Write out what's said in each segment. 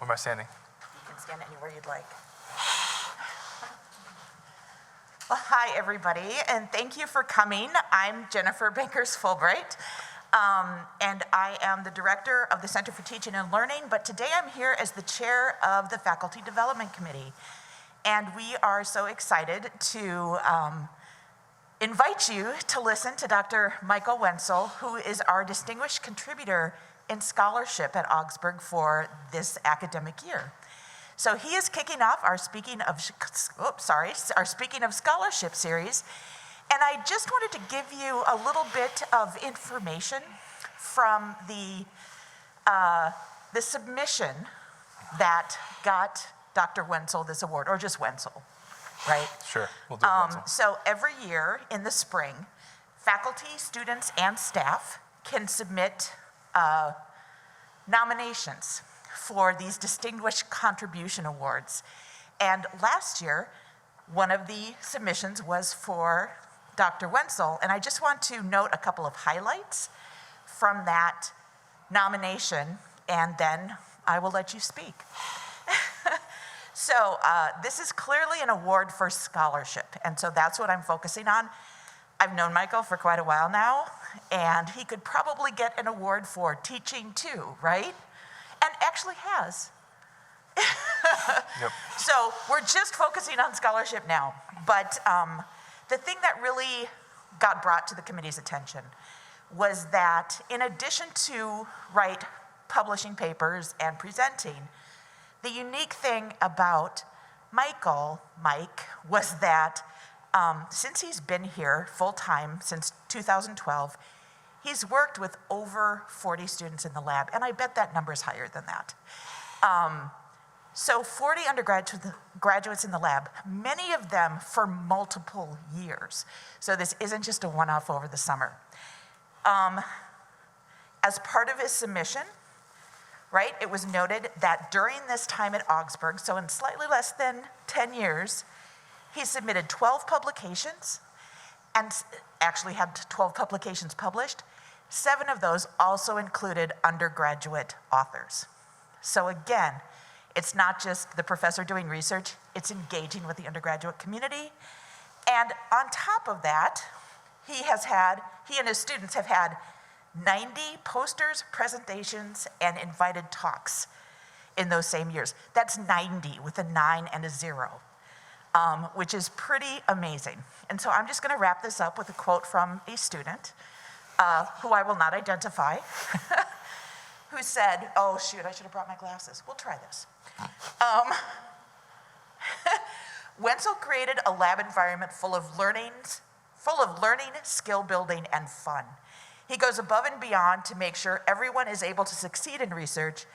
am I standing? You can stand anywhere you'd like. Well, hi, everybody, and thank you for coming. I'm Jennifer Bankers-Fulbright, and I am the director of the Center for Teaching and Learning, but today I'm here as the chair of the Faculty Development Committee. And we are so excited to invite you to listen to Dr. Michael Wenzel, who is our distinguished contributor in scholarship at Augsburg for this academic year. So he is kicking off our Speaking of Scholarship series. And I just wanted to give you a little bit of information from the submission that got Dr. Wenzel this award, or just Wenzel, right? Sure, we'll do Wenzel. So every year in the spring, faculty, students, and staff can submit nominations for these Distinguished Contribution Awards. And last year, one of the submissions was for Dr. Wenzel, and I just want to note a couple of highlights from that nomination, and then I will let you speak. So this is clearly an award for scholarship, and so that's what I'm focusing on. I've known Michael for quite a while now, and he could probably get an award for teaching too, right? And actually has. Yep. So we're just focusing on scholarship now, but the thing that really got brought to the committee's attention was that in addition to publishing papers and presenting, the unique thing about Mike, was that since he's been here full-time since 2012, he's worked with over 40 students in the lab, and I bet that number is higher than that. So 40 undergraduates in the lab, many of them for multiple years. So this isn't just a one-off over the summer. As part of his submission, it was noted that during this time at Augsburg, so in slightly less than 10 years, he submitted 12 publications and actually had 12 publications published. 7 of those also included undergraduate authors. So again, it's not just the professor doing research, it's engaging with the undergraduate community. And on top of that, he and his students have had 90 posters, presentations, and invited talks in those same years. That's 90 with a 9 and a 0, which is pretty amazing. And so I'm just going to wrap this up with a quote from a student who I will not identify, who said, oh shoot, I should have brought my glasses. We'll try this. Wenzel created a lab environment full of learning, skill building, and fun. He goes above and beyond to make sure everyone is able to succeed in research,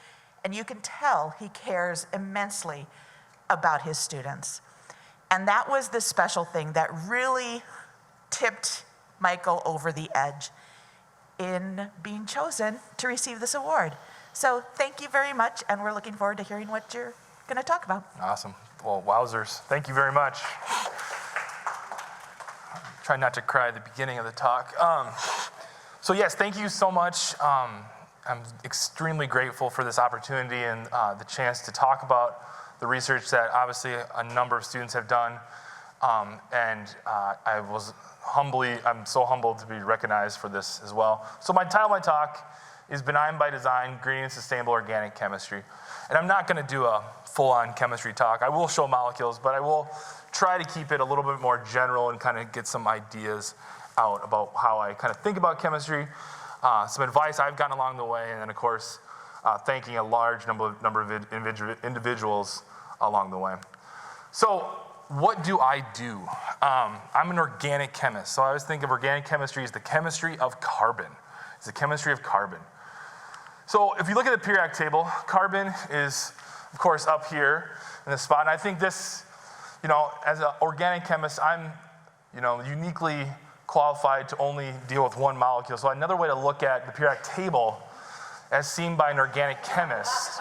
and you can tell he cares immensely about his students. And that was the special thing that really tipped Michael over the edge in being chosen to receive this award. So thank you very much, and we're looking forward to hearing what you're going to talk about. Awesome. Well, wowzers. Thank you very much. Try not to cry at the beginning of the talk. So yes, thank you so much. I'm extremely grateful for this opportunity and the chance to talk about the research that obviously a number of students have done. I'm so humbled to be recognized for this as well. So my title of my talk is Benign by Design, Green and Sustainable Organic Chemistry. And I'm not gonna do a full-on chemistry talk. I will show molecules, but I will try to keep it a little bit more general and kind of get some ideas out about how I kind of think about chemistry, some advice I've gotten along the way, and then of course, thanking a large number of individuals along the way. So what do I do? I'm an organic chemist, so I always think of organic chemistry as the chemistry of carbon. It's the chemistry of carbon. So if you look at the periodic table, carbon is, of course, up here in this spot, and I think this, as an organic chemist, I'm, uniquely qualified to only deal with one molecule. So another way to look at the periodic table, as seen by an organic chemist,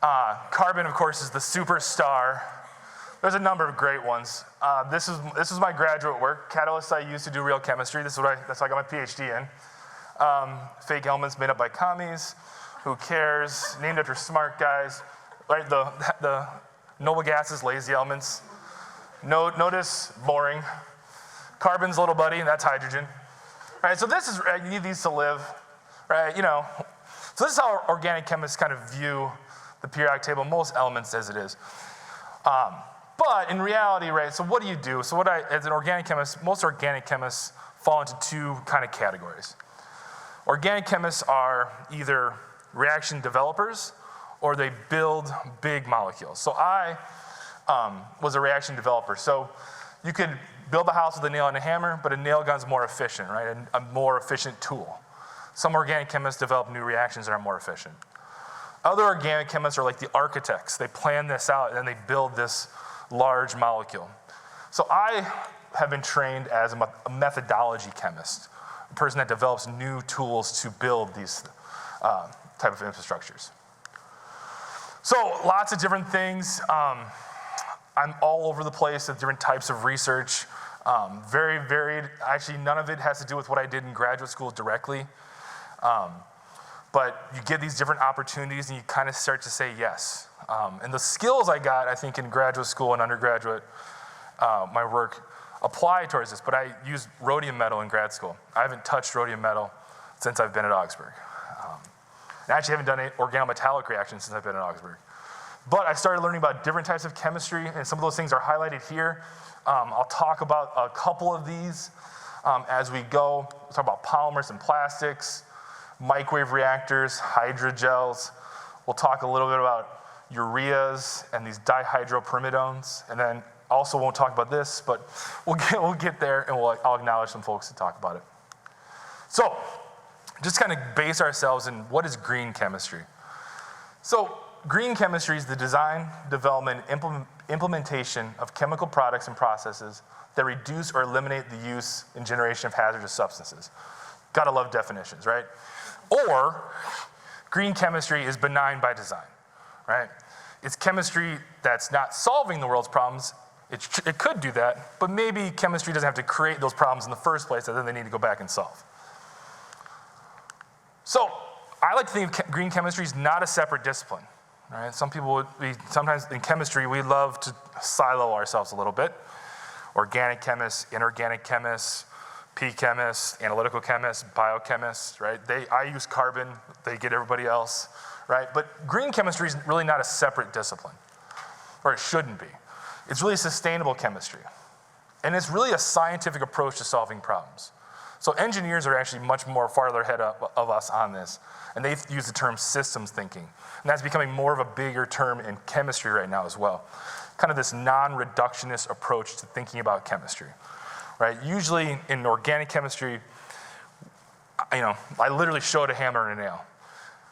carbon, of course, is the superstar. There's a number of great ones. This is my graduate work. Catalysts I used to do real chemistry. That's what I got my PhD in. Fake elements made up by commies. Who cares? Named after smart guys. right? The noble gases, lazy elements. Notice, boring. Carbon's little buddy, and that's hydrogen. Right, so this is, you need these to live, right? So this is how organic chemists kind of view the periodic table, most elements as it is. But in reality, right, so what do you do? So as an organic chemist, most organic chemists fall into two kind of categories. Organic chemists are either reaction developers or they build big molecules. So I was a reaction developer. So you could build a house with a nail and a hammer, but a nail gun's more efficient, right? And a more efficient tool. Some organic chemists develop new reactions that are more efficient. Other organic chemists are like the architects. They plan this out and then they build this large molecule. So I have been trained as a methodology chemist, a person that develops new tools to build these type of infrastructures. So lots of different things. I'm all over the place with different types of research, very varied. Actually, none of it has to do with what I did in graduate school directly. But you get these different opportunities and you kind of start to say yes. And the skills I got, I think in graduate school and undergraduate, my work apply towards this, but I used rhodium metal in grad school. I haven't touched rhodium metal since I've been at Augsburg. I actually haven't done any organometallic reactions since I've been at Augsburg. But I started learning about different types of chemistry, and some of those things are highlighted here. I'll talk about a couple of these as we go. We'll talk about polymers and plastics, microwave reactors, hydrogels. We'll talk a little bit about ureas and these dihydropyridones, and then also won't talk about this, but we'll get there, and I'll acknowledge some folks to talk about it. So, just kind of base ourselves in what is green chemistry. So, green chemistry is the design, development, implementation of chemical products and processes that reduce or eliminate the use and generation of hazardous substances. Gotta love definitions, right? Or, green chemistry is benign by design, right? It's chemistry that's not solving the world's problems. It could do that, but maybe chemistry doesn't have to create those problems in the first place that then they need to go back and solve. So, I like to think of green chemistry is not a separate discipline. Right? Some people sometimes in chemistry, we love to silo ourselves a little bit. Organic chemists, inorganic chemists, P-chemists, analytical chemists, biochemists, right? I use carbon, they get everybody else, right? But green chemistry is really not a separate discipline, or it shouldn't be. It's really sustainable chemistry. And it's really a scientific approach to solving problems. So engineers are actually much more farther ahead of us on this. And they use the term systems thinking. And that's becoming more of a bigger term in chemistry right now as well. Kind of this non-reductionist approach to thinking about chemistry, right? Usually in organic chemistry, I literally showed a hammer and a nail.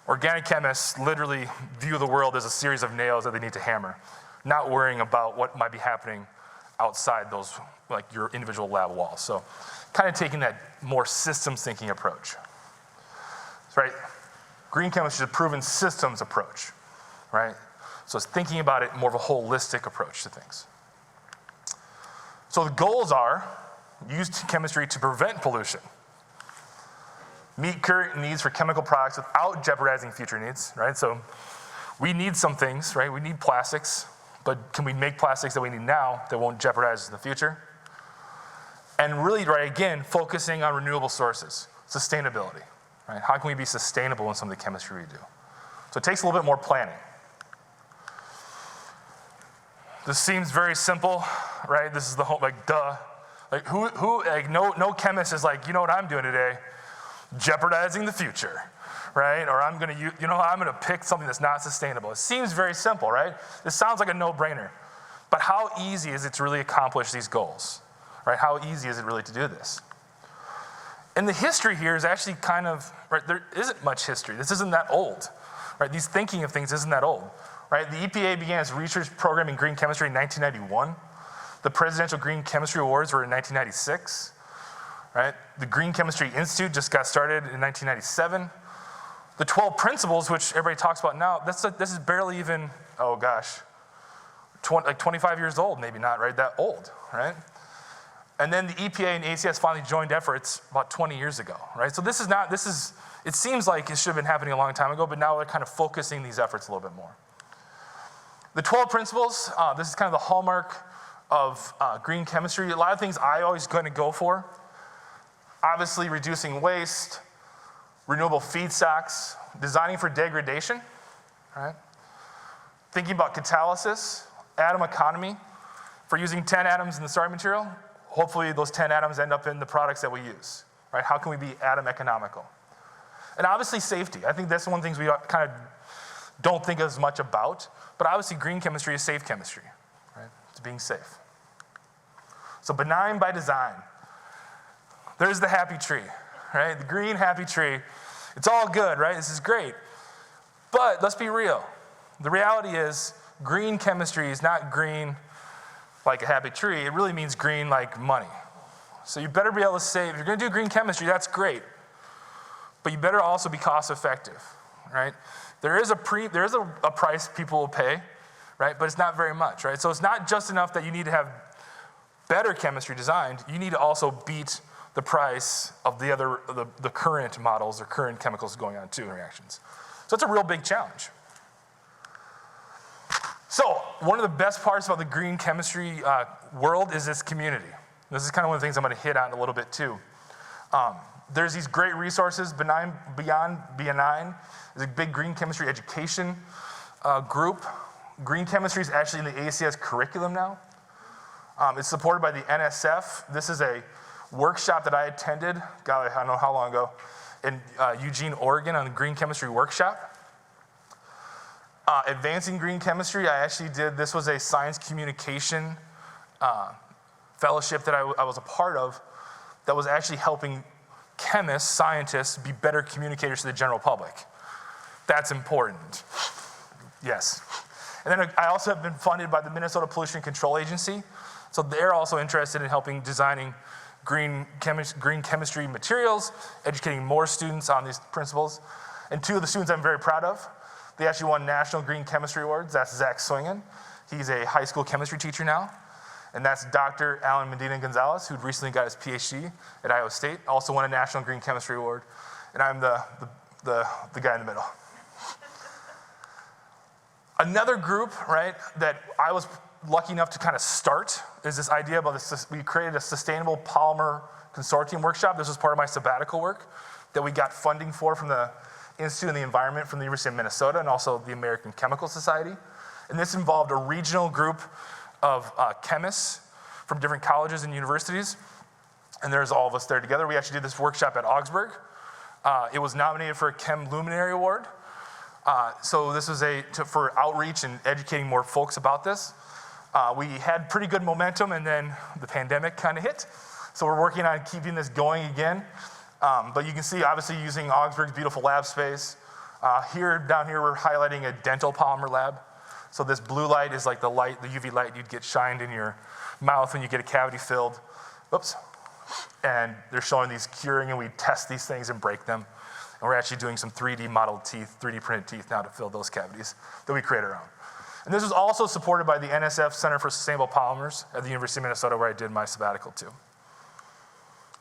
Organic chemists literally view the world as a series of nails that they need to hammer, not worrying about what might be happening outside those, like your individual lab walls. So kind of taking that more systems thinking approach, right? Green chemistry is a proven systems approach, right? So it's thinking about it more of a holistic approach to things. So the goals are use chemistry to prevent pollution, meet current needs for chemical products without jeopardizing future needs, right? So we need some things, right? We need plastics, but can we make plastics that we need now that won't jeopardize us in the future? And really, right, again, focusing on renewable sources, sustainability, right? How can we be sustainable in some of the chemistry we do? So it takes a little bit more planning. This seems very simple, right? This is the whole, like, duh. Like, no chemist is like, you know what I'm doing today? Jeopardizing the future, right? Or I'm gonna pick something that's not sustainable. It seems very simple, right? This sounds like a no-brainer. But how easy is it to really accomplish these goals? Right? How easy is it really to do this? And the history here is actually kind of, right, there isn't much history. This isn't that old, right? These thinking of things isn't that old, right? The EPA began its research program in green chemistry in 1991. The Presidential Green Chemistry Awards were in 1996, right? The Green Chemistry Institute just got started in 1997. The 12 principles, which everybody talks about now, this is barely even, 25 years old, maybe not, right? That old, right? And then the EPA and ACS finally joined efforts about 20 years ago, right? So it seems like it should have been happening a long time ago, but now they're kind of focusing these efforts a little bit more. The 12 principles, this is kind of the hallmark of green chemistry. A lot of things I always going to go for. Obviously, reducing waste, renewable feedstocks, designing for degradation, right? Thinking about catalysis, atom economy. For using 10 atoms in the starting material, hopefully those 10 atoms end up in the products that we use, right? How can we be atom economical? And obviously safety. I think that's one of the things we kind of don't think as much about, but obviously green chemistry is safe chemistry, right? It's being safe. So benign by design. There's the happy tree, right? The green happy tree. It's all good, right? This is great. But let's be real. The reality is green chemistry is not green like a happy tree. It really means green like money. So you better be able to say, if you're going to do green chemistry, that's great. But you better also be cost effective, right? There is a price people will pay, right? But it's not very much, right? So it's not just enough that you need to have better chemistry designed. You need to also beat the price of the current models or current chemicals going on too in reactions. So it's a real big challenge. So one of the best parts about the green chemistry world is this community. This is kind of one of the things I'm going to hit on a little bit too. There's these great resources. Beyond B9 is a big green chemistry education group. Green chemistry is actually in the ACS curriculum now. It's supported by the NSF. This is a workshop that I attended, God, I don't know how long ago, in Eugene, Oregon on the green chemistry workshop. Advancing green chemistry, I actually did, this was a science communication fellowship that I was a part of that was actually helping chemists, scientists, be better communicators to the general public. That's important. Yes. And then I also have been funded by the Minnesota Pollution Control Agency. So they're also interested in helping designing green chemistry materials, educating more students on these principles. And two of the students I'm very proud of, they actually won National Green Chemistry Awards. That's Zach Swingen. He's a high school chemistry teacher now. And that's Dr. Alan Medina Gonzalez, who recently got his PhD at Iowa State, also won a National Green Chemistry Award. And I'm the guy in the middle. Another group, right, that I was lucky enough to kind of start is this idea about this. We created a sustainable polymer consortium workshop. This was part of my sabbatical work that we got funding for from the Institute of the Environment from the University of Minnesota and also the American Chemical Society. And this involved a regional group of chemists from different colleges and universities. And there's all of us there together. We actually did this workshop at Augsburg. It was nominated for a Chem Luminary Award. So this was for outreach and educating more folks about this. We had pretty good momentum, and then the pandemic kind of hit. So we're working on keeping this going again. But you can see, obviously, using Augsburg's beautiful lab space. Down here, we're highlighting a dental polymer lab. So this blue light is like the UV light you'd get shined in your mouth when you get a cavity filled. Oops. And they're showing these curing, and we test these things and break them. And we're actually doing some 3D modeled teeth, 3D printed teeth now to fill those cavities that we create our own. And this was also supported by the NSF Center for Sustainable Polymers at the University of Minnesota, where I did my sabbatical too.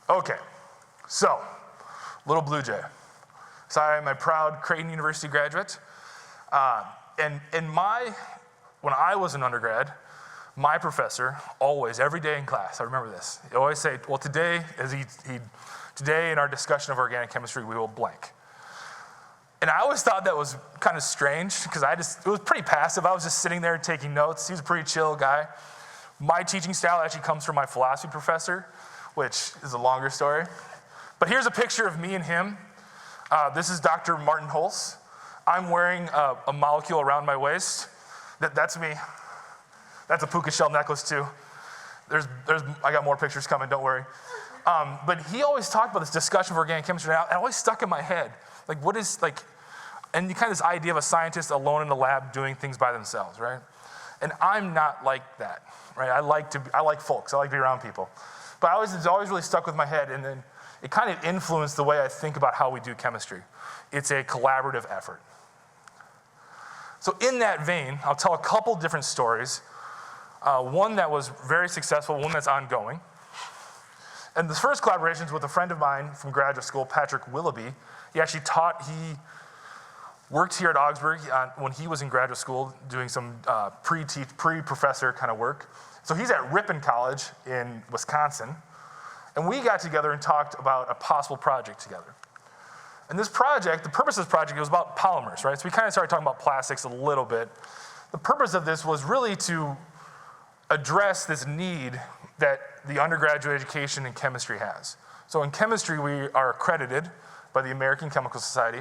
Okay, so, little Blue Jay. So I'm a proud Creighton University graduate. When I was an undergrad, my professor always, every day in class, I remember this, he'd always say, well, today in our discussion of organic chemistry, we will blank. And I always thought that was kind of strange because it was pretty passive. I was just sitting there taking notes. He was a pretty chill guy. My teaching style actually comes from my philosophy professor, which is a longer story. But here's a picture of me and him. This is Dr. Martin Holz. I'm wearing a molecule around my waist. That's me. That's a puka shell necklace too. I got more pictures coming, don't worry. But he always talked about this discussion of organic chemistry, and it always stuck in my head. And you kind of this idea of a scientist alone in the lab doing things by themselves, right? And I'm not like that, right? I like folks. I like to be around people. But it's always really stuck with my head, and then it kind of influenced the way I think about how we do chemistry. It's a collaborative effort. So in that vein, I'll tell a couple different stories. One that was very successful, one that's ongoing. And the first collaboration is with a friend of mine from graduate school, Patrick Willoughby. He worked here at Augsburg when he was in graduate school doing some pre-professor kind of work. So he's at Ripon College in Wisconsin. And we got together and talked about a possible project together. And this project, the purpose of this project, was about polymers, right? So we kind of started talking about plastics a little bit. The purpose of this was really to address this need that the undergraduate education in chemistry has. So in chemistry, we are accredited by the American Chemical Society.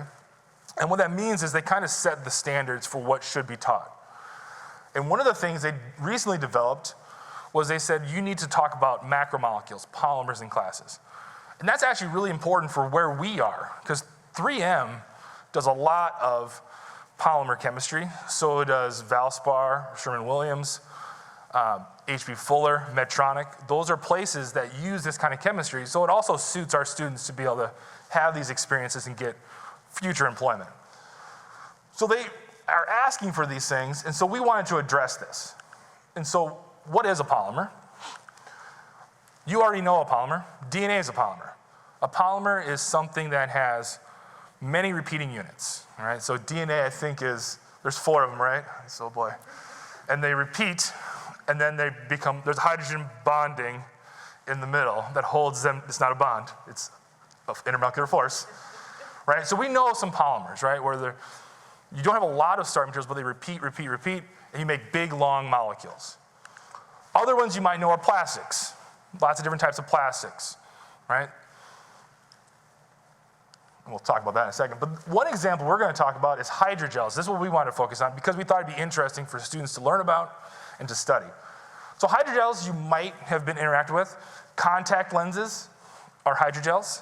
And what that means is they kind of set the standards for what should be taught. And one of the things they recently developed was they said, you need to talk about macromolecules, polymers in classes. And that's actually really important for where we are, because 3M does a lot of polymer chemistry. So does Valspar, Sherwin-Williams, H.B. Fuller, Medtronic. Those are places that use this kind of chemistry. So it also suits our students to be able to have these experiences and get future employment. So they are asking for these things, and so we wanted to address this. And so what is a polymer? You already know a polymer. DNA is a polymer. A polymer is something that has many repeating units, all right? So DNA, I think, there's 4 of them, right? So boy. And they repeat, and then there's hydrogen bonding in the middle that holds them. It's not a bond, it's an intermolecular force, right? So we know some polymers, right, where you don't have a lot of starting materials, but they repeat, and you make big, long molecules. Other ones you might know are plastics. Lots of different types of plastics, right? And we'll talk about that in a second. But one example we're going to talk about is hydrogels. This is what we wanted to focus on because we thought it'd be interesting for students to learn about and to study. So hydrogels you might have been interacted with. Contact lenses are hydrogels,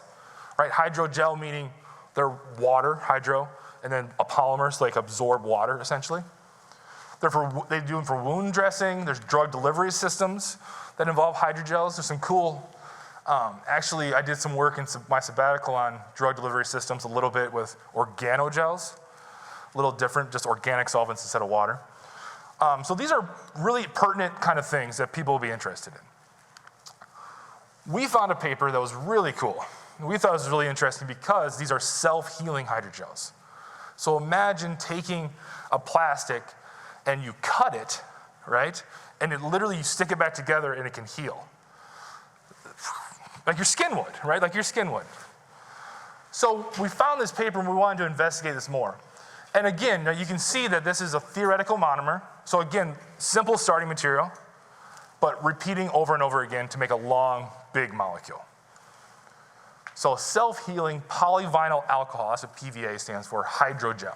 right? Hydrogel meaning they're water, hydro, and then a polymer, so like absorb water essentially. They do them for wound dressing. There's drug delivery systems that involve hydrogels. There's some cool, actually I did some work in my sabbatical on drug delivery systems a little bit with organogels. A little different, just organic solvents instead of water. So these are really pertinent kind of things that people will be interested in. We found a paper that was really cool. We thought it was really interesting because these are self-healing hydrogels. So imagine taking a plastic and you cut it, right? And it literally, you stick it back together and it can heal. Like your skin would, right? Like your skin would. So we found this paper and we wanted to investigate this more. And again, now you can see that this is a theoretical monomer. So again, simple starting material, but repeating over and over again to make a long, big molecule. So self-healing polyvinyl alcohol, that's what PVA stands for, hydrogel.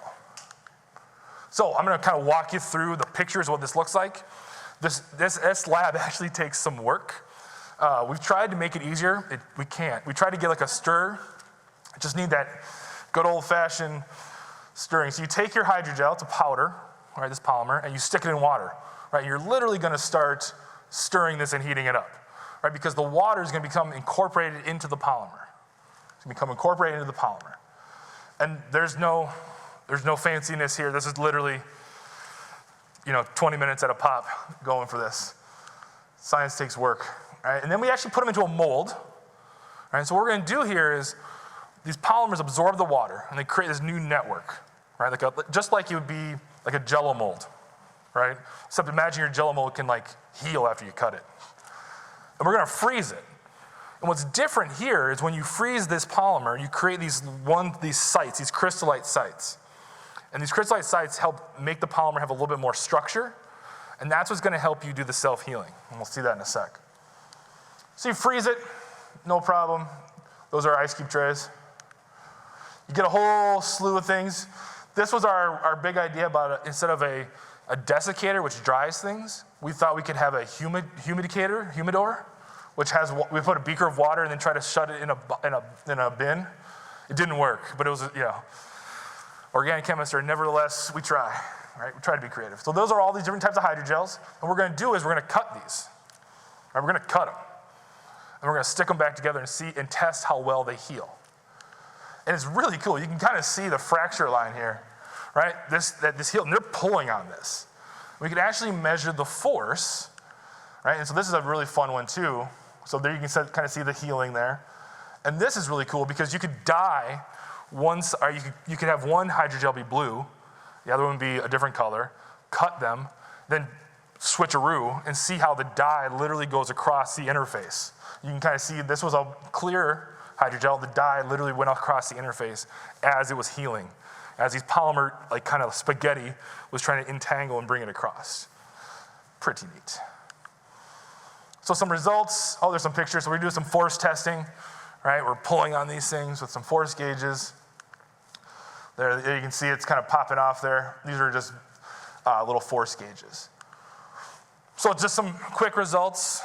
So I'm going to kind of walk you through the pictures of what this looks like. This lab actually takes some work. We've tried to make it easier. We can't. We tried to get like a stir. Just need that good old-fashioned stirring. So you take your hydrogel, it's a powder, right, this polymer, and you stick it in water. Right? You're literally going to start stirring this and heating it up, right? Because the water is going to become incorporated into the polymer. It's going to become incorporated into the polymer. And there's no fanciness here. This is literally, 20 minutes at a pop going for this. Science takes work, right? And then we actually put them into a mold, right? So what we're going to do here is these polymers absorb the water and they create this new network, right? Just like it would be like a Jell-O mold, right? Except imagine your Jell-O mold can like heal after you cut it. And we're going to freeze it. And what's different here is when you freeze this polymer, you create these sites, these crystallite sites. And these crystallite sites help make the polymer have a little bit more structure, and that's what's going to help you do the self-healing. And we'll see that in a sec. So you freeze it, no problem. Those are ice cube trays. You get a whole slew of things. This was our big idea about instead of a desiccator, which dries things, we thought we could have a humidor, which we put a beaker of water and then try to shut it in a bin. It didn't work, but it was, organic chemists are nevertheless, we try, right? We try to be creative. So those are all these different types of hydrogels. And what we're going to do is we're going to cut these. Right? We're going to cut them. And we're going to stick them back together and see and test how well they heal. And it's really cool. You can kind of see the fracture line here, right? This heal, and they're pulling on this. We can actually measure the force, right? And so this is a really fun one too. So there you can kind of see the healing there. And this is really cool because you could dye You could have one hydrogel be blue, the other one be a different color, cut them, then switcheroo and see how the dye literally goes across the interface. You can kind of see this was a clear hydrogel. The dye literally went across the interface as it was healing, as these polymer, like kind of spaghetti, was trying to entangle and bring it across. Pretty neat. So some results. Oh, there's some pictures. So we're doing some force testing, right? We're pulling on these things with some force gauges. There you can see it's kind of popping off there. These are just little force gauges. So just some quick results.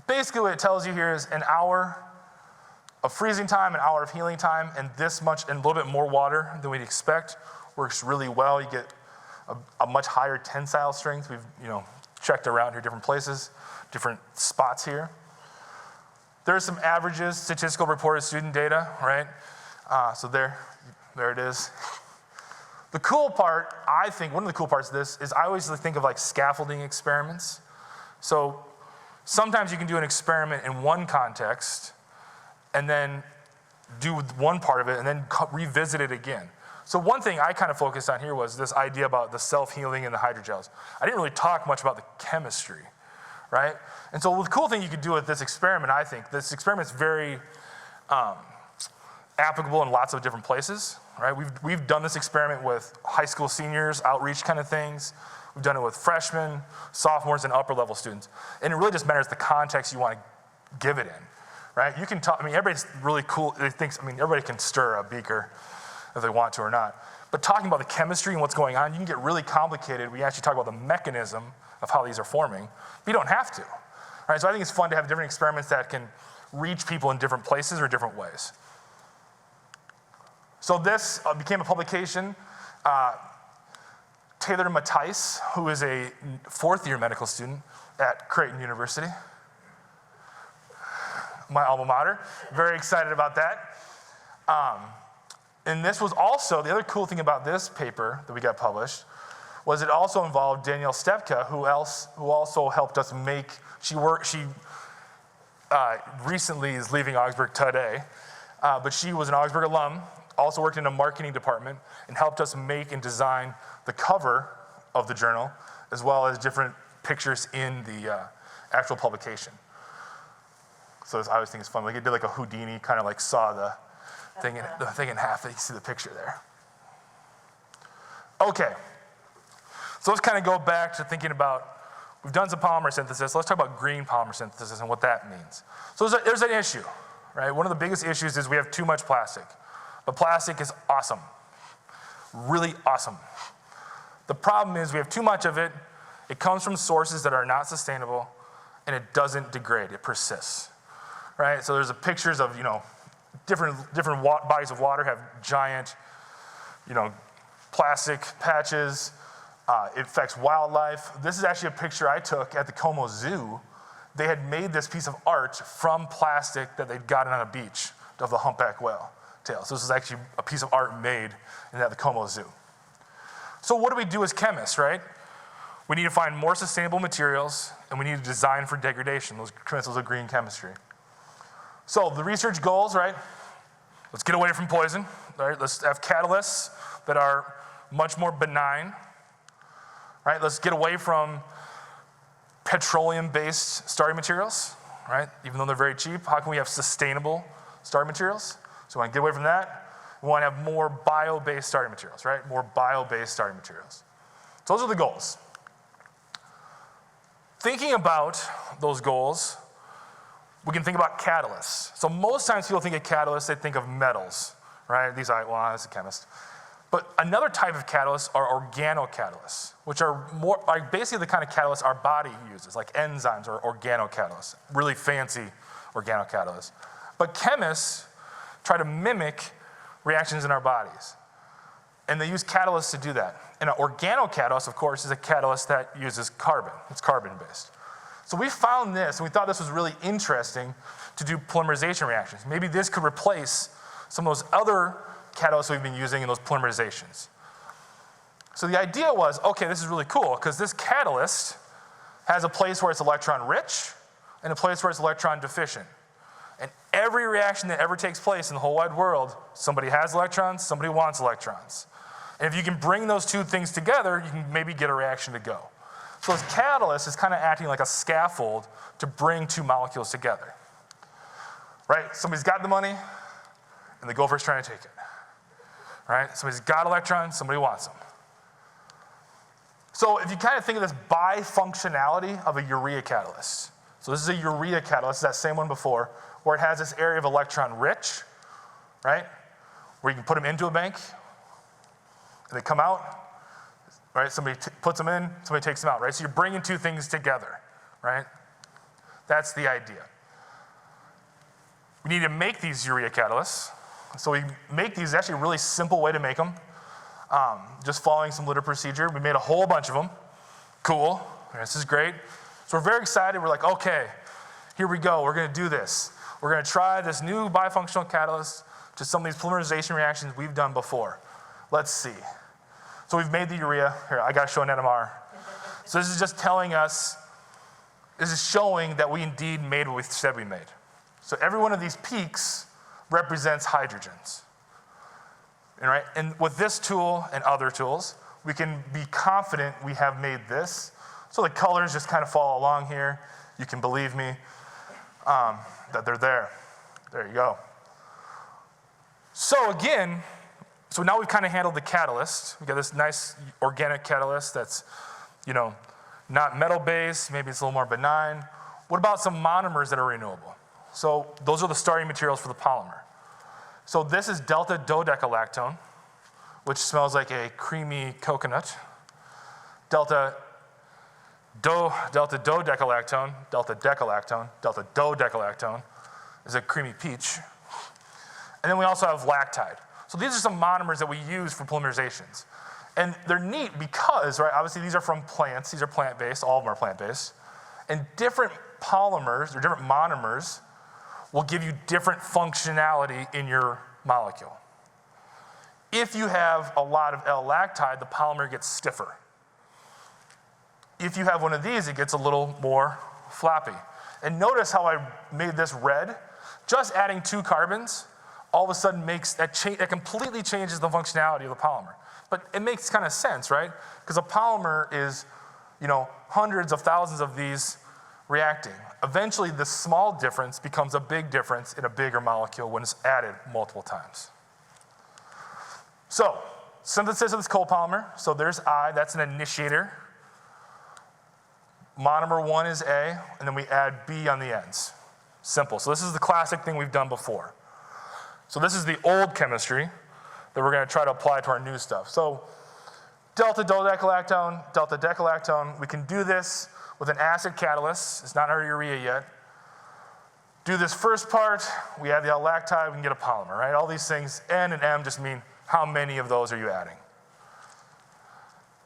Basically what it tells you here is an hour of freezing time, an hour of healing time, and this much, and a little bit more water than we'd expect works really well. You get a much higher tensile strength. We've checked around here, different places, different spots here. There's some averages, statistical reported student data, right? So there it is. The cool part, I think, one of the cool parts of this is I always think of like scaffolding experiments. So sometimes you can do an experiment in one context and then do one part of it and then revisit it again. So one thing I kind of focused on here was this idea about the self-healing and the hydrogels. I didn't really talk much about the chemistry, right? And so the cool thing you could do with this experiment, I think, this experiment's very applicable in lots of different places, right? We've done this experiment with high school seniors, outreach kind of things. We've done it with freshmen, sophomores, and upper level students. And it really just matters the context you want to give it in, right? You can talk, everybody's really cool. Everybody can stir a beaker if they want to or not. But talking about the chemistry and what's going on, you can get really complicated. We actually talk about the mechanism of how these are forming, but you don't have to, right? So I think it's fun to have different experiments that can reach people in different places or different ways. So this became a publication. Taylor Mattice, who is a fourth-year medical student at Creighton University, my alma mater. Very excited about that. And this was also, the other cool thing about this paper that we got published was it also involved Danielle Stepka, who also helped us make, she recently is leaving Augsburg today, but she was an Augsburg alum, also worked in a marketing department, and helped us make and design the cover of the journal, as well as different pictures in the actual publication. So I always think it's fun. Like it did like a Houdini, kind of like saw the thing in half. You see the picture there. Okay. So let's kind of go back to thinking about, we've done some polymer synthesis. Let's talk about green polymer synthesis and what that means. So there's an issue, right? One of the biggest issues is we have too much plastic. But plastic is awesome, really awesome. The problem is we have too much of it. It comes from sources that are not sustainable, and it doesn't degrade. It persists, right? So there's pictures of different bodies of water have giant, plastic patches. It affects wildlife. This is actually a picture I took at the Como Zoo. They had made this piece of art from plastic that they'd gotten on a beach of the humpback whale tail. So this is actually a piece of art made at the Como Zoo. So what do we do as chemists, right? We need to find more sustainable materials, and we need to design for degradation, those principles of green chemistry. So the research goals, right? Let's get away from poison, right? Let's have catalysts that are much more benign, right? Let's get away from petroleum-based starting materials, right? Even though they're very cheap, how can we have sustainable starting materials? So we want to get away from that. We want to have more bio-based starting materials, right? More bio-based starting materials. So those are the goals. Thinking about those goals, we can think about catalysts. So most times people think of catalysts, they think of metals, right? These are, well, as a chemist. But another type of catalysts are organocatalysts, which are more like basically the kind of catalysts our body uses, like enzymes or organocatalysts, really fancy organocatalysts. But chemists try to mimic reactions in our bodies. And they use catalysts to do that. And an organocatalyst, of course, is a catalyst that uses carbon. It's carbon-based. So we found this, and we thought this was really interesting to do polymerization reactions. Maybe this could replace some of those other catalysts we've been using in those polymerizations. So the idea was, okay, this is really cool, because this catalyst has a place where it's electron rich and a place where it's electron deficient. And every reaction that ever takes place in the whole wide world, somebody has electrons, somebody wants electrons. And if you can bring those two things together, you can maybe get a reaction to go. So this catalyst is kind of acting like a scaffold to bring two molecules together. Right? Somebody's got the money, and the gopher's trying to take it. Right? Somebody's got electrons, somebody wants them. So if you kind of think of this bifunctionality of a urea catalyst. So this is a urea catalyst, that same one before, where it has this area of electron rich, right? Where you can put them into a bank, and they come out, right? Somebody puts them in, somebody takes them out, right? So you're bringing two things together, right? That's the idea. We need to make these urea catalysts. So we make these, actually a really simple way to make them. Just following some litter procedure. We made a whole bunch of them. Cool. This is great. So we're very excited. We're like, okay, here we go. We're going to do this. We're going to try this new bifunctional catalyst to some of these polymerization reactions we've done before. Let's see. So we've made the urea. Here, I got to show an NMR. So this is just telling us, this is showing that we indeed made what we said we made. So every one of these peaks represents hydrogens. Right? And with this tool and other tools, we can be confident we have made this. So the colors just kind of follow along here. You can believe me that they're there. There you go. So again, so now we've kind of handled the catalyst. We've got this nice organic catalyst that's, not metal-based. Maybe it's a little more benign. What about some monomers that are renewable? So those are the starting materials for the polymer. So this is delta dodecalactone, which smells like a creamy coconut. Delta dodecalactone, delta dodecalactone is a creamy peach. And then we also have lactide. So these are some monomers that we use for polymerizations. And they're neat because, right, obviously these are from plants. These are plant-based. All of them are plant-based. And different polymers, or different monomers, will give you different functionality in your molecule. If you have a lot of L-lactide, the polymer gets stiffer. If you have one of these, it gets a little more floppy. And notice how I made this red. Just adding 2 carbons all of a sudden makes that completely changes the functionality of the polymer. But it makes kind of sense, right? Because a polymer is, hundreds of thousands of these reacting. Eventually, this small difference becomes a big difference in a bigger molecule when it's added multiple times. So, synthesis of this copolymer. So there's I, that's an initiator. Monomer 1 is A, and then we add B on the ends. Simple. So this is the classic thing we've done before. So this is the old chemistry that we're going to try to apply to our new stuff. So delta decalactone, we can do this with an acid catalyst. It's not our urea yet. Do this first part, we add the L-lactide, we can get a polymer, right? All these things, N and M just mean how many of those are you adding.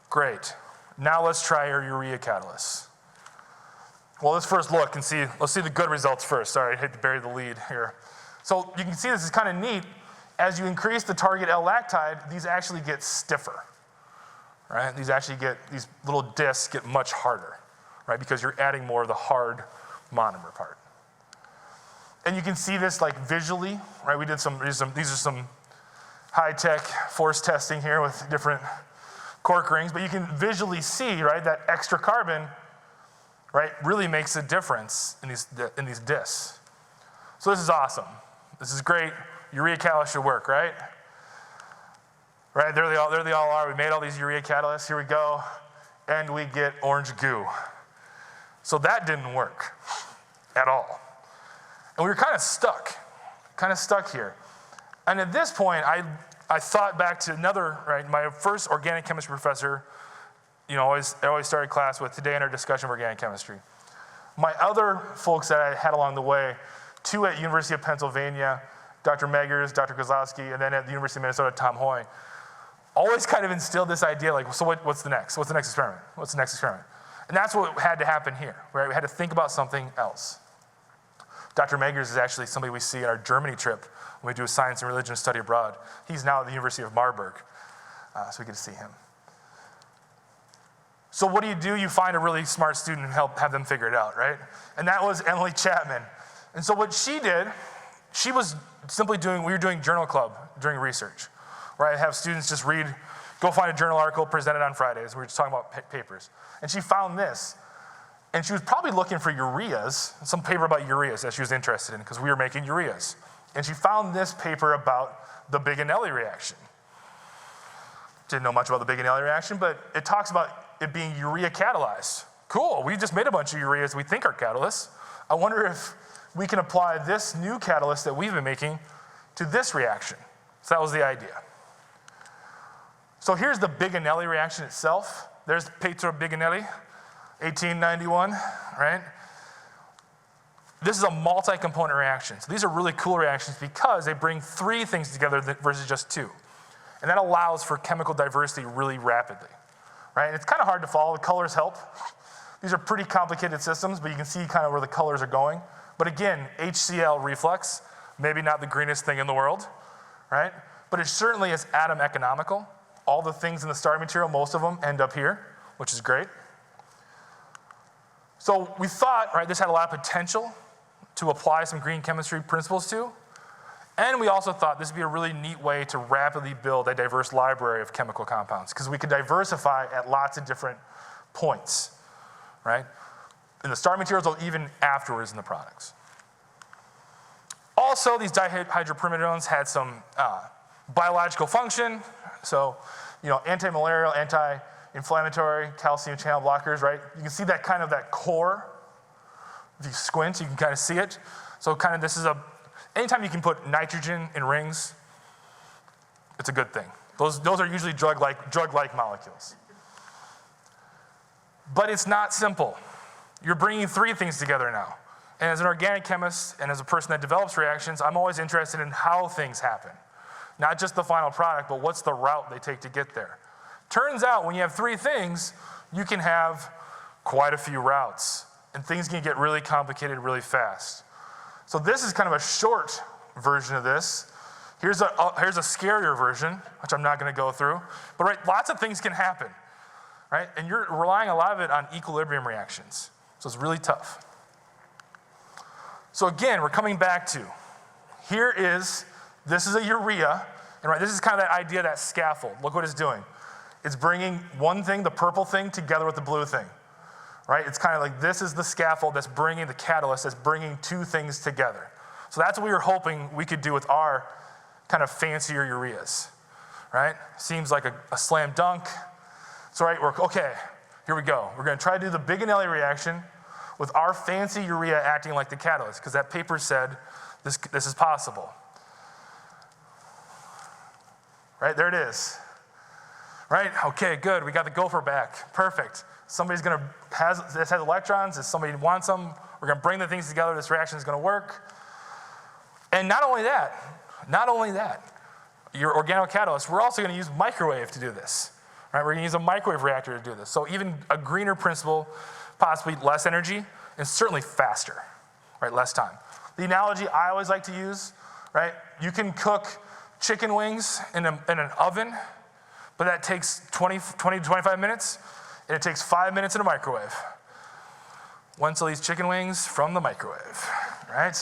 Great. Now let's try our urea catalyst. Well, let's first look and see, let's see the good results first. Sorry, I hate to bury the lead here. So you can see this is kind of neat. As you increase the target L-lactide, these actually get stiffer, right? These little discs get much harder, right? Because you're adding more of the hard monomer part. And you can see this like visually, right? These are some high-tech force testing here with different cork rings, but you can visually see, right, that extra carbon, right, really makes a difference in these discs. So this is awesome. This is great. Urea catalyst should work, right? Right, there they all are. We made all these urea catalysts. Here we go. And we get orange goo. So that didn't work at all. And we were kind of stuck here. And at this point, I thought back to another, right, my first organic chemistry professor, I always started class with, today in our discussion of organic chemistry. My other folks that I had along the way, 2 at University of Pennsylvania, Dr. Meggers, Dr. Kozlowski, and then at the University of Minnesota, Tom Hoy, always kind of instilled this idea, like, so what's the next? What's the next experiment? What's the next experiment? And that's what had to happen here, right? We had to think about something else. Dr. Meggers is actually somebody we see at our Germany trip when we do a science and religion study abroad. He's now at the University of Marburg, so we get to see him. So what do? You find a really smart student and have them figure it out, right? And that was Emily Chapman. And so what she did, she was simply we were doing journal club during research, where I have students just go find a journal article, present it on Fridays. We were just talking about papers. And she found this. And she was probably looking for ureas, some paper about ureas that she was interested in, because we were making ureas. And she found this paper about the Bigonelli reaction. Didn't know much about the Bigonelli reaction, but it talks about it being urea catalyzed. Cool, we just made a bunch of ureas we think are catalysts. I wonder if we can apply this new catalyst that we've been making to this reaction. So that was the idea. So here's the Bigonelli reaction itself. There's Pietro Bigonelli, 1891, right? This is a multi-component reaction. So these are really cool reactions because they bring 3 things together versus just 2. And that allows for chemical diversity really rapidly, right? And it's kind of hard to follow. The colors help. These are pretty complicated systems, but you can see kind of where the colors are going. But again, HCl reflux, maybe not the greenest thing in the world, right? But it certainly is atom economical. All the things in the starting material, most of them end up here, which is great. So we thought, right, this had a lot of potential to apply some green chemistry principles to. And we also thought this would be a really neat way to rapidly build a diverse library of chemical compounds, because we could diversify at lots of different points, right? In the starting materials or even afterwards in the products. Also, these dihydropyridones had some biological function. So, anti-malarial, anti-inflammatory, calcium channel blockers, right? You can see that kind of that core. If you squint, you can kind of see it. So kind of this is anytime you can put nitrogen in rings, it's a good thing. Those are usually drug-like molecules. But it's not simple. You're bringing 3 things together now. And as an organic chemist and as a person that develops reactions, I'm always interested in how things happen. Not just the final product, but what's the route they take to get there. Turns out when you have 3 things, you can have quite a few routes. And things can get really complicated really fast. So this is kind of a short version of this. Here's a scarier version, which I'm not going to go through. But right, lots of things can happen, right? And you're relying a lot of it on equilibrium reactions. So it's really tough. So again, we're coming back to, this is a urea, and right, this is kind of that idea, that scaffold. Look what it's doing. It's bringing one thing, the purple thing, together with the blue thing, right? It's kind of like this is the scaffold that's bringing the catalyst, that's bringing 2 things together. So that's what we were hoping we could do with our kind of fancier ureas, right? Seems like a slam dunk. So right, okay, here we go. We're going to try to do the Bigonelli reaction with our fancy urea acting like the catalyst, because that paper said this is possible. Right, there it is. Right, okay, good, we got the gopher back, perfect. Somebody's this has electrons, if somebody wants them, we're gonna bring the things together, this reaction is gonna work. And not only that, your organocatalyst, we're also gonna use microwave to do this. Right, we're gonna use a microwave reactor to do this. So even a greener principle, possibly less energy, and certainly faster, right, less time. The analogy I always like to use, right, you can cook chicken wings in an oven, but that takes 20 to 25 minutes, and it takes 5 minutes in a microwave. Once these chicken wings from the microwave, right?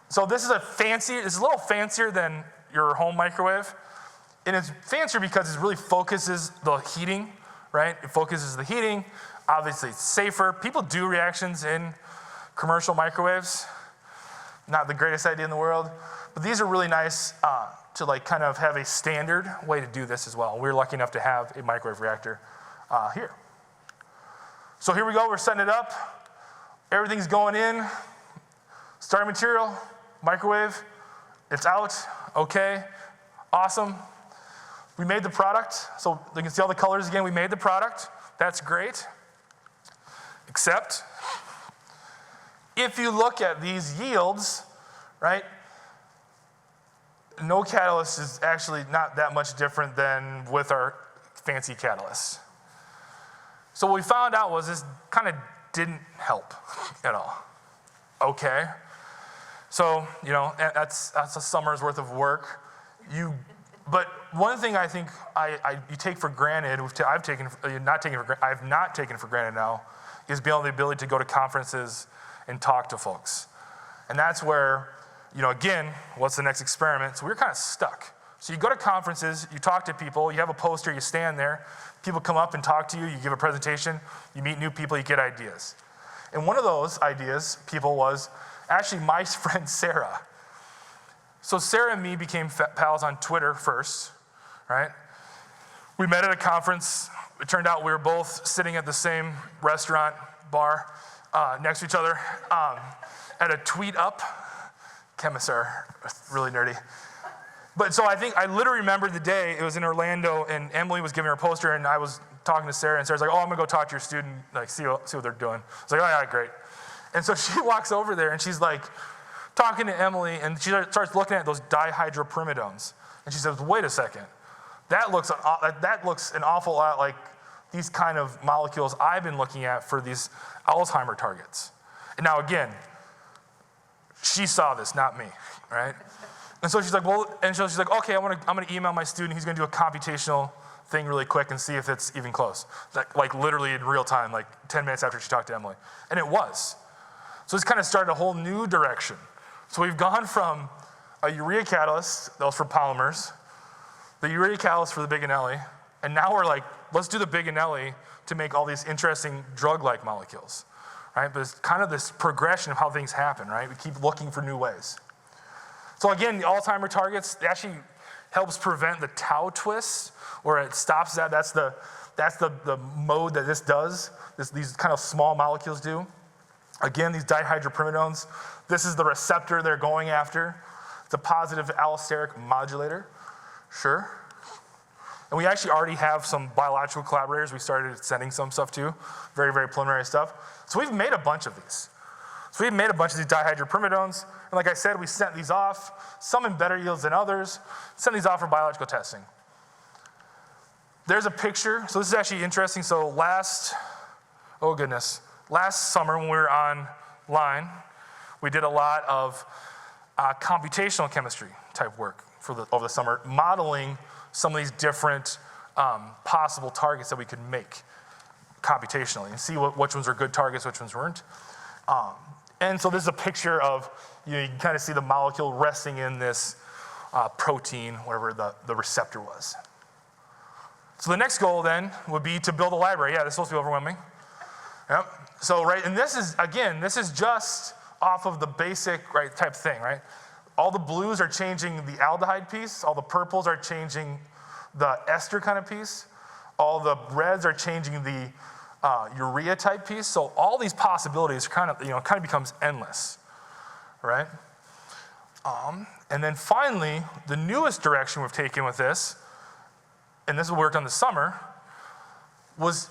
So this is a little fancier than your home microwave, and it's fancier because it really focuses the heating, right? It focuses the heating. Obviously, it's safer. People do reactions in commercial microwaves. Not the greatest idea in the world, but these are really nice to kind of have a standard way to do this as well. We're lucky enough to have a microwave reactor here. So here we go, we're setting it up. Everything's going in. Starting material, microwave, it's out, okay, awesome. We made the product, so you can see all the colors again, we made the product, that's great. Except, if you look at these yields, right, no catalyst is actually not that much different than with our fancy catalysts. So what we found out was this kind of didn't help at all. Okay, so that's a summer's worth of work. But one thing I think you take for granted, I've not taken for granted now, is the ability to go to conferences and talk to folks. And that's where, again, what's the next experiment? So we were kind of stuck. So you go to conferences, you talk to people, you have a poster, you stand there, people come up and talk to you, you give a presentation, you meet new people, you get ideas. And one of those ideas, people, was actually my friend Sarah. So Sarah and me became pals on Twitter first, right? We met at a conference. It turned out we were both sitting at the same restaurant bar next to each other at a tweet up. Chemists are really nerdy. But so I literally remember the day, it was in Orlando, and Emily was giving her poster, and I was talking to Sarah, and Sarah's like, oh, I'm gonna go talk to your student, like see what they're doing. I was like, oh yeah, great. And so she walks over there, and she's like talking to Emily, and she starts looking at those dihydropyridones. And she says, wait a second, that looks an awful lot like these kind of molecules I've been looking at for these Alzheimer targets. And now again, she saw this, not me, right? And so she's like, okay, I'm gonna email my student. He's gonna do a computational thing really quick and see if it's even close. Like literally in real time, like 10 minutes after she talked to Emily. And it was. So it's kind of started a whole new direction. So we've gone from a urea catalyst, that was for polymers, the urea catalyst for the bigonelli, and now we're like, let's do the bigonelli to make all these interesting drug-like molecules, right? But it's kind of this progression of how things happen, right? We keep looking for new ways. So again, the Alzheimer targets, it actually helps prevent the tau twist, where it stops that. That's the mode that this does, these kind of small molecules do. Again, these dihydropyridones, this is the receptor they're going after. It's a positive allosteric modulator, sure. And we actually already have some biological collaborators we started sending some stuff to, very, very preliminary stuff. So we've made a bunch of these. So we've made a bunch of these dihydropyridones, and like I said, we sent these off, some in better yields than others, sent these off for biological testing. There's a picture, so this is actually interesting. So last summer when we were online, we did a lot of computational chemistry type work over the summer, modeling some of these different possible targets that we could make computationally and see which ones are good targets, which ones weren't. And so this is a picture of, you can kind of see the molecule resting in this protein, whatever the receptor was. So the next goal then would be to build a library. Yeah, this is supposed to be overwhelming. Yep. So, right, and this is just off of the basic, right, type thing, right? All the blues are changing the aldehyde piece. All the purples are changing the ester kind of piece. All the reds are changing the urea type piece. So all these possibilities kind of becomes endless, right? And then finally, the newest direction we've taken with this, and this is what we worked on this summer, was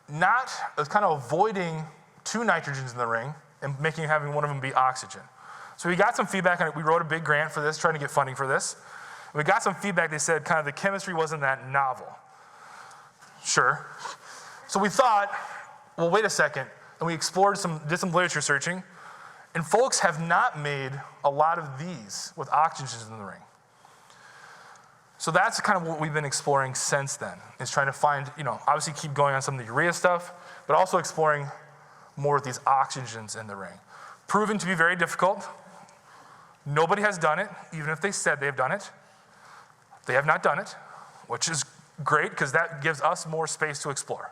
kind of avoiding two nitrogens in the ring and having one of them be oxygen. So we got some feedback on it. We wrote a big grant for this, trying to get funding for this. And we got some feedback. They said kind of the chemistry wasn't that novel. Sure. So we thought, well, wait a second. And we did some literature searching. And folks have not made a lot of these with oxygens in the ring. So that's kind of what we've been exploring since then, is trying to find, obviously keep going on some of the urea stuff, but also exploring more with these oxygens in the ring. Proven to be very difficult. Nobody has done it, even if they said they've done it. They have not done it, which is great because that gives us more space to explore.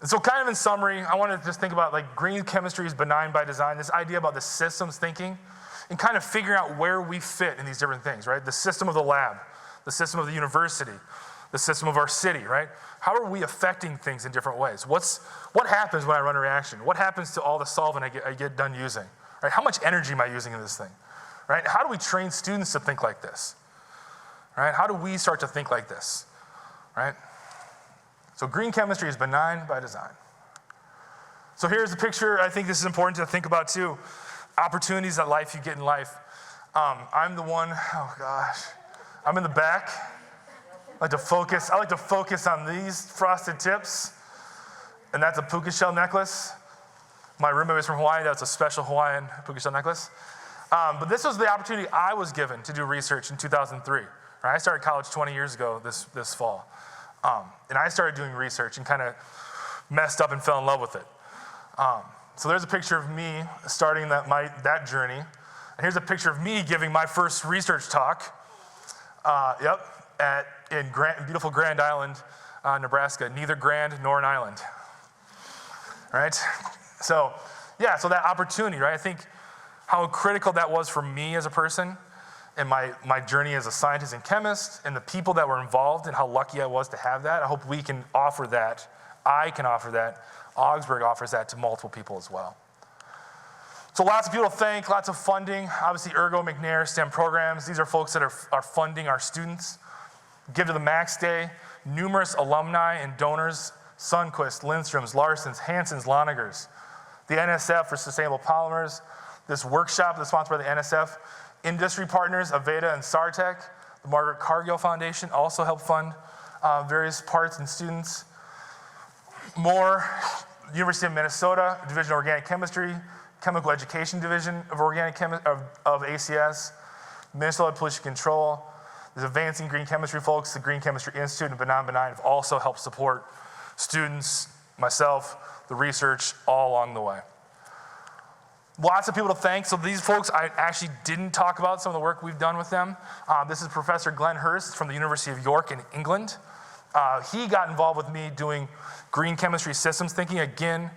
And so kind of in summary, I want to just think about like green chemistry is benign by design, this idea about the systems thinking, and kind of figuring out where we fit in these different things, right? The system of the lab, the system of the university, the system of our city, right? How are we affecting things in different ways? What happens when I run a reaction? What happens to all the solvent I get done using? Right? How much energy am I using in this thing? Right? How do we train students to think like this? Right? How do we start to think like this? Right? So green chemistry is benign by design. So here's a picture. I think this is important to think about too. Opportunities that you get in life. I'm the one, I'm in the back. I like to focus on these frosted tips. And that's a puka shell necklace. My roommate was from Hawaii. That's a special Hawaiian puka shell necklace. But this was the opportunity I was given to do research in 2003. Right? I started college 20 years ago this fall. And I started doing research and kind of messed up and fell in love with it. So there's a picture of me starting that journey. And here's a picture of me giving my first research talk. In beautiful Grand Island, Nebraska. Neither grand nor an island. Right? So that opportunity, right? I think how critical that was for me as a person and my journey as a scientist and chemist and the people that were involved and how lucky I was to have that. I hope we can offer that. I can offer that. Augsburg offers that to multiple people as well. So lots of people to thank, lots of funding. Obviously, Ergo, McNair, STEM programs. These are folks that are funding our students. Give to the Max Day. Numerous alumni and donors. Sundquist, Lindstrom's, Larson's, Hanson's, Lonegers. The NSF for Sustainable Polymers. This workshop that's sponsored by the NSF. Industry partners, Aveda and Sartec. The Margaret Cargill Foundation also helped fund various parts and students. More, University of Minnesota, Division of Organic Chemistry, Chemical Education Division of of ACS, Minnesota Pollution Control, there's Advancing Green Chemistry folks, the Green Chemistry Institute, and Benign have also helped support students, myself, the research, all along the way. Lots of people to thank. So these folks, I actually didn't talk about some of the work we've done with them. This is Professor Glenn Hurst from the University of York in England. He got involved with me doing green chemistry systems thinking. Again,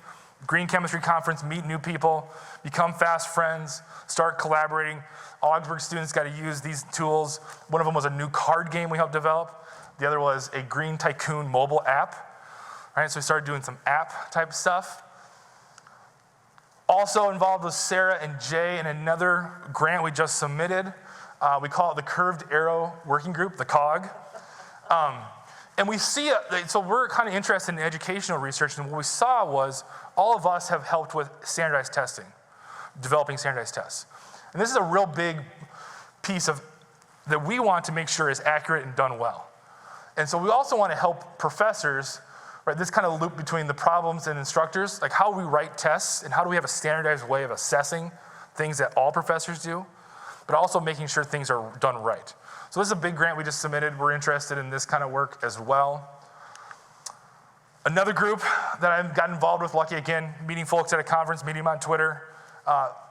green chemistry conference, meet new people, become fast friends, start collaborating. Augsburg students got to use these tools. One of them was a new card game we helped develop. The other was a Green Tycoon mobile app. All right, so we started doing some app type stuff. Also involved with Sarah and Jay in another grant we just submitted. We call it the Curved Arrow Working Group, the COG. And we see, so we're kind of interested in educational research, and what we saw was all of us have helped with standardized testing, developing standardized tests. And this is a real big piece of that we want to make sure is accurate and done well. And so we also want to help professors, right, this kind of loop between the problems and instructors, like how we write tests and how do we have a standardized way of assessing things that all professors do, but also making sure things are done right. So this is a big grant we just submitted. We're interested in this kind of work as well. Another group that I've gotten involved with, lucky again, meeting folks at a conference, meeting them on Twitter,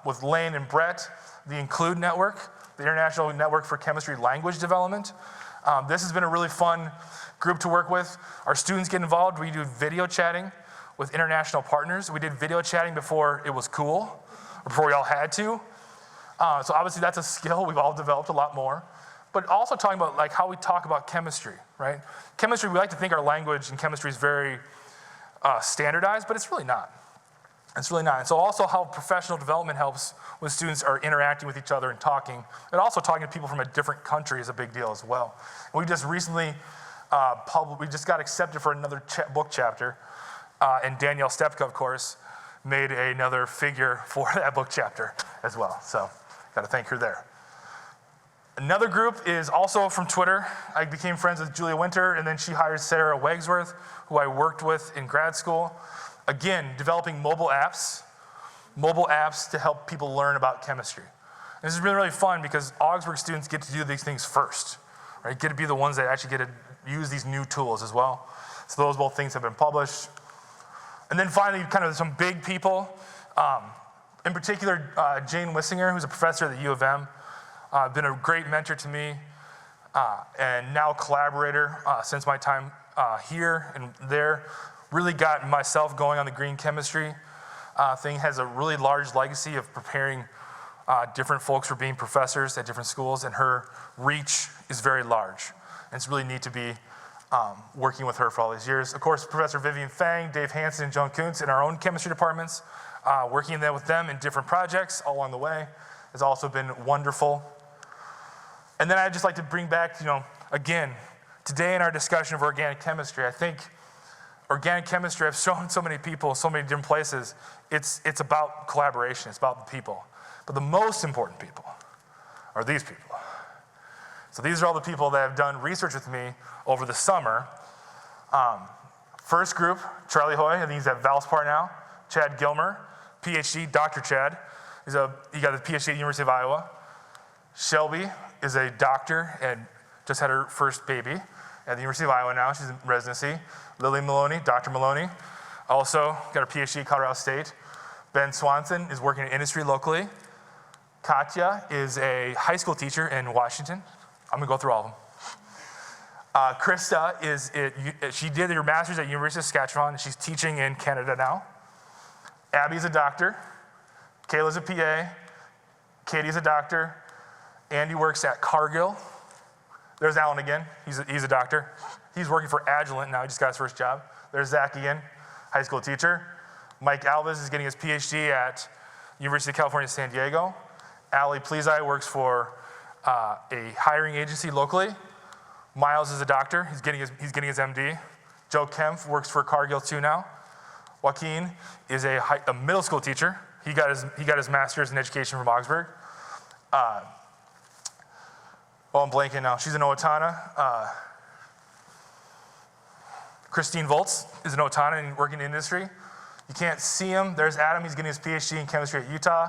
with Lane and Brett, the Include Network, the International Network for Chemistry Language Development. This has been a really fun group to work with. Our students get involved. We do video chatting with international partners. We did video chatting before it was cool, or before we all had to. So obviously that's a skill we've all developed a lot more. But also talking about like how we talk about chemistry, right? Chemistry, we like to think our language in chemistry is very standardized, but it's really not. It's really not. And so also how professional development helps when students are interacting with each other and talking, and also talking to people from a different country is a big deal as well. And we just recently we just got accepted for another book chapter, and Danielle Stepka, of course, made another figure for that book chapter as well. So got to thank her there. Another group is also from Twitter. I became friends with Julia Winter, and then she hired Sarah Wagsworth, who I worked with in grad school. Again, developing mobile apps to help people learn about chemistry. And this is really, really fun because Augsburg students get to do these things first, right? Get to be the ones that actually get to use these new tools as well. So those both things have been published. And then finally, kind of some big people. In particular, Jane Wissinger, who's a professor at the U of M, been a great mentor to me, and now collaborator since my time here and there. Really got myself going on the green chemistry thing, has a really large legacy of preparing different folks for being professors at different schools, and her reach is very large. And it's really neat to be working with her for all these years. Of course, Professor Vivian Fang, Dave Hansen, and Joan Kuntz in our own chemistry departments, working with them in different projects all along the way has also been wonderful. And then I'd just like to bring back, again, today in our discussion of organic chemistry, I think organic chemistry, I've shown so many people, so many different places, it's about collaboration, it's about the people. But the most important people are these people. So these are all the people that have done research with me over the summer. First group, Charlie Hoy, I think he's at Valspar now. Chad Gilmer, PhD, Dr. Chad. He got a PhD at the University of Iowa. Shelby is a doctor and just had her first baby at the University of Iowa now. She's in residency. Lily Maloney, Dr. Maloney, also got her PhD at Colorado State. Ben Swanson is working in industry locally. Katya is a high school teacher in Washington. I'm gonna go through all of them. Krista she did her master's at University of Saskatchewan, and she's teaching in Canada now. Abby's a doctor. Kayla's a PA. Katie's a doctor. Andy works at Cargill. There's Alan again. He's a doctor. He's working for Agilent now. He just got his first job. There's Zach again, high school teacher. Mike Alves is getting his PhD at University of California, San Diego. Ali Plezai works for a hiring agency locally. Miles is a doctor. He's getting his MD. Joe Kempf works for Cargill too now. Joaquin is a middle school teacher. He got his master's in education from Augsburg. I'm blanking now. She's in Owatonna. Christine Volz is in Owatonna and working in industry. You can't see him. There's Adam. He's getting his PhD in chemistry at Utah.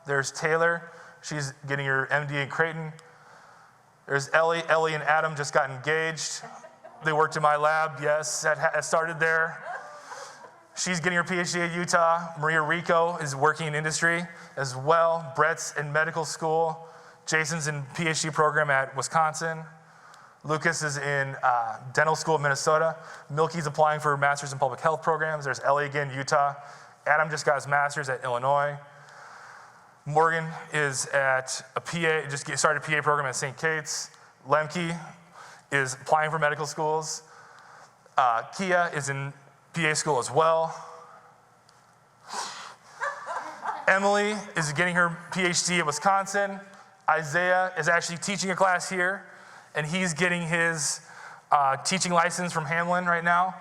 There's Taylor. She's getting her MD in Creighton. There's Ellie. Ellie and Adam just got engaged. They worked in my lab. Yes, that started there. She's getting her PhD at Utah. Maria Rico is working in industry as well. Brett's in medical school. Jason's in PhD program at Wisconsin. Lucas is in dental school at Minnesota. Milky's applying for master's in public health programs. There's Ellie again, Utah. Adam just got his master's at Illinois. Morgan is at just started a PA program at St. Kate's. Lemke is applying for medical schools. Kia is in PA school as well. Emily is getting her PhD at Wisconsin. Isaiah is actually teaching a class here, and he's getting his teaching license from Hamlin right now.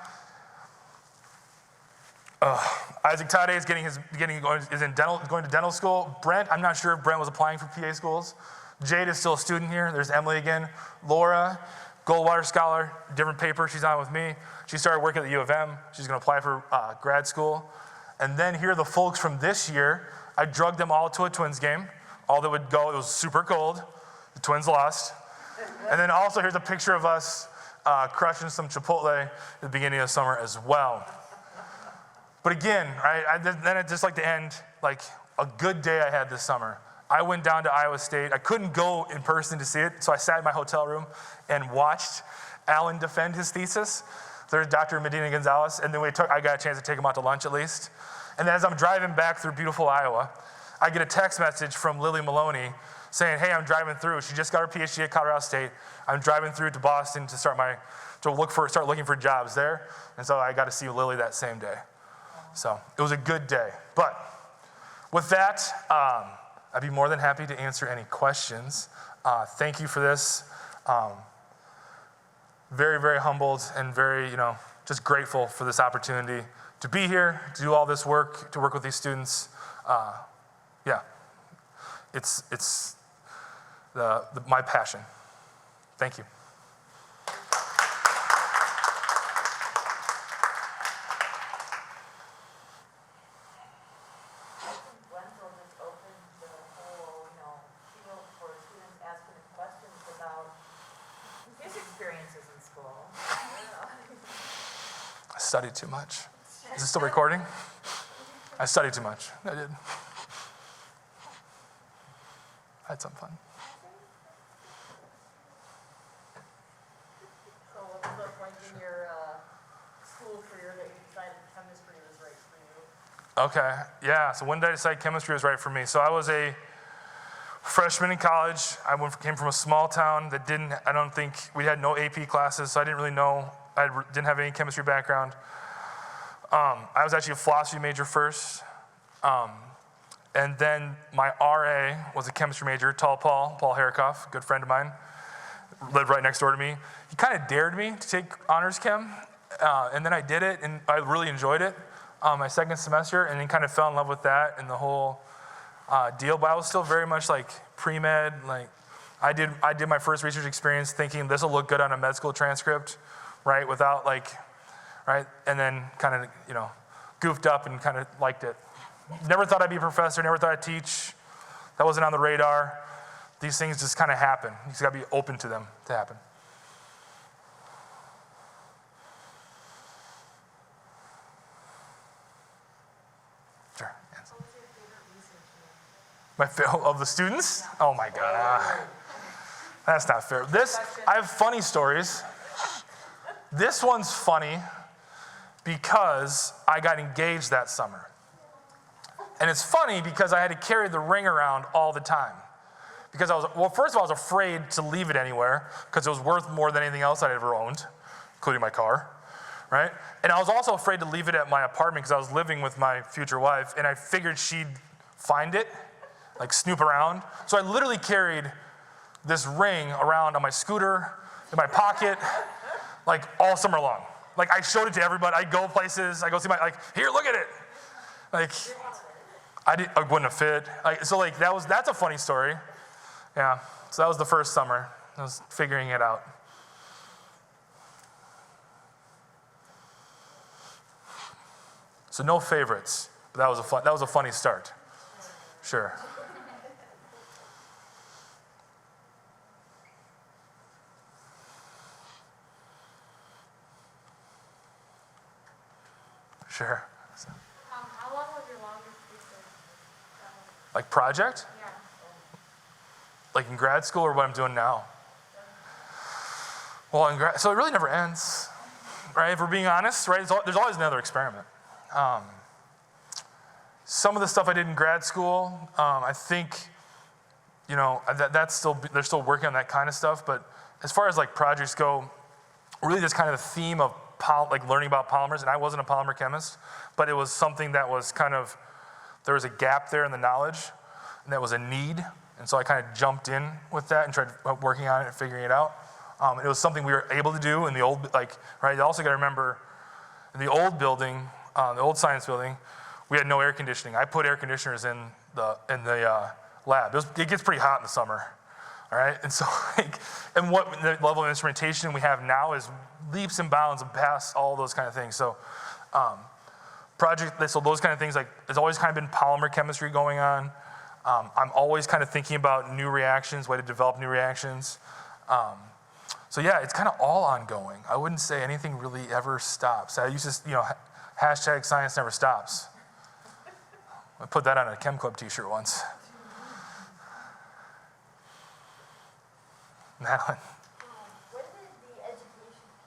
Isaac Tade is going to dental school. Brent, I'm not sure if Brent was applying for PA schools. Jade is still a student here. There's Emily again. Laura, Goldwater Scholar, different paper. She's on with me. She started working at the U of M. She's going to apply for grad school. And then here are the folks from this year. I drugged them all to a Twins game. All that would go, it was super cold. The Twins lost. And then also here's a picture of us crushing some Chipotle at the beginning of summer as well. But again, right, then I'd just like to end like a good day I had this summer. I went down to Iowa State. I couldn't go in person to see it, so I sat in my hotel room and watched Alan defend his thesis. There's Dr. Medina Gonzalez, and then I got a chance to take him out to lunch at least. And then as I'm driving back through beautiful Iowa, I get a text message from Lily Maloney saying, hey, I'm driving through. She just got her PhD at Colorado State. I'm driving through to Boston to start looking for jobs there. And so I got to see Lily that same day. So it was a good day. But with that, I'd be more than happy to answer any questions. Thank you for this. Very, very humbled and very, just grateful for this opportunity to be here, to do all this work, to work with these students. It's my passion. Thank you. I studied too much. Is it still recording? I studied too much. I did. I had some fun. So what was the point in your school career that you decided chemistry was right for you? Okay, yeah, so when did I decide chemistry was right for me? So I was a freshman in college. I came from a small town that we had no AP classes, so I didn't really know, didn't have any chemistry background. I was actually a philosophy major first. And then my RA was a chemistry major, Paul Herikoff, good friend of mine, lived right next door to me. He kind of dared me to take honors chem, and then I did it, and I really enjoyed it my second semester, and then kind of fell in love with that and the whole deal. But I was still very much like pre-med. Like I did my first research experience thinking this will look good on a med school transcript, right? Right, and then kind of goofed up and kind of liked it. Never thought I'd be a professor, never thought I'd teach. That wasn't on the radar. These things just kind of happen. You just got to be open to them to happen. Sure. Yes. Of the students? Oh my God. That's not fair. I have funny stories. This one's funny because I got engaged that summer. And it's funny because I had to carry the ring around all the time. Because first of all, I was afraid to leave it anywhere because it was worth more than anything else I'd ever owned, including my car, right? And I was also afraid to leave it at my apartment because I was living with my future wife, and I figured she'd find it, like snoop around. So I literally carried this ring around on my scooter, in my pocket, like all summer long. Like I showed it to everybody. I go places, I go see here, look at it. Like, I wouldn't have fit. That's a funny story. Yeah, so that was the first summer. I was figuring it out. So no favorites. But that was a funny start. Sure. Sure. How long was your longest distance? Like project? Yeah. Like in grad school or what I'm doing now? Well, so it really never ends, right? If we're being honest, right? There's always another experiment. Some of the stuff I did in grad school, I think, they're still working on that kind of stuff. But as far as like projects go, really just kind of the theme of learning about polymers. And I wasn't a polymer chemist, but it was something that was there was a gap there in the knowledge, and that was a need. And so I kind of jumped in with that and tried working on it and figuring it out. It was something we were able to do in the old, right? You also got to remember, in the old building, the old science building, we had no air conditioning. I put air conditioners in the lab. It gets pretty hot in the summer, all right? And so, and what the level of instrumentation we have now is leaps and bounds and past all those kind of things. So, so those kind of things, there's always kind of been polymer chemistry going on. I'm always kind of thinking about new reactions, way to develop new reactions. So yeah, it's kind of all ongoing. I wouldn't say anything really ever stops. I used to, hashtag science never stops. I put that on a Chem Club t-shirt once. Madeline. When did the education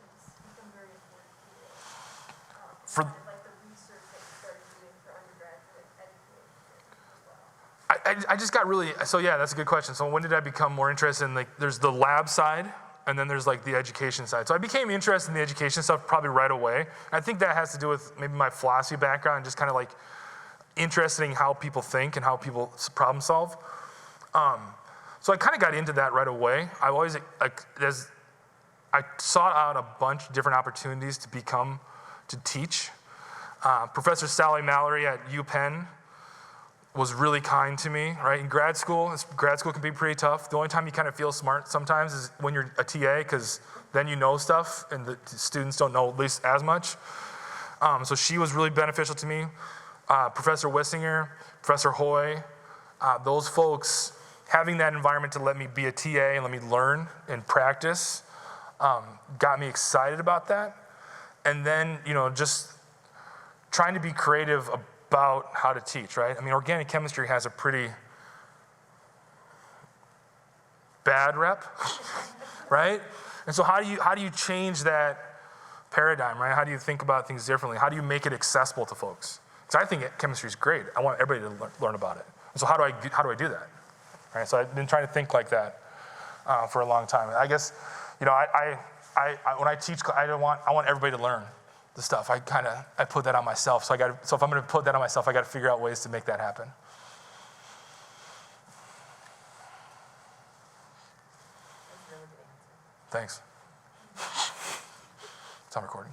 piece become very important to you? For The research that you started doing for undergraduate education as well? I just got really, so yeah, that's a good question. So when did I become more interested in, there's the lab side, and then there's the education side. So I became interested in the education stuff probably right away. I think that has to do with maybe my philosophy background, just kind of interested in how people think and how people problem solve. So I kind of got into that right away. I sought out a bunch of different opportunities to teach. Professor Sally Mallory at UPenn was really kind to me, right? In grad school can be pretty tough. The only time you kind of feel smart sometimes is when you're a TA, because then you know stuff and the students don't know at least as much. So she was really beneficial to me. Professor Wissinger, Professor Hoy, those folks, having that environment to let me be a TA and let me learn and practice got me excited about that. And then, just trying to be creative about how to teach, right? I mean, organic chemistry has a pretty bad rep, right? And so how do you change that paradigm, right? How do you think about things differently? How do you make it accessible to folks? Because I think chemistry is great. I want everybody to learn about it. And so how do I do that? Right? So I've been trying to think like that for a long time. I guess, when I teach, I want everybody to learn the stuff. I put that on myself. So if I'm going to put that on myself, I got to figure out ways to make that happen. Thanks. It's on recording.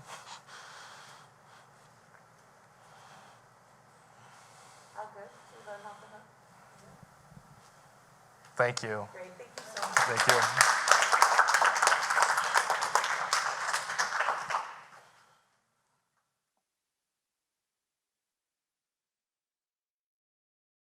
Thank you. Great, thank you so much. Thank you.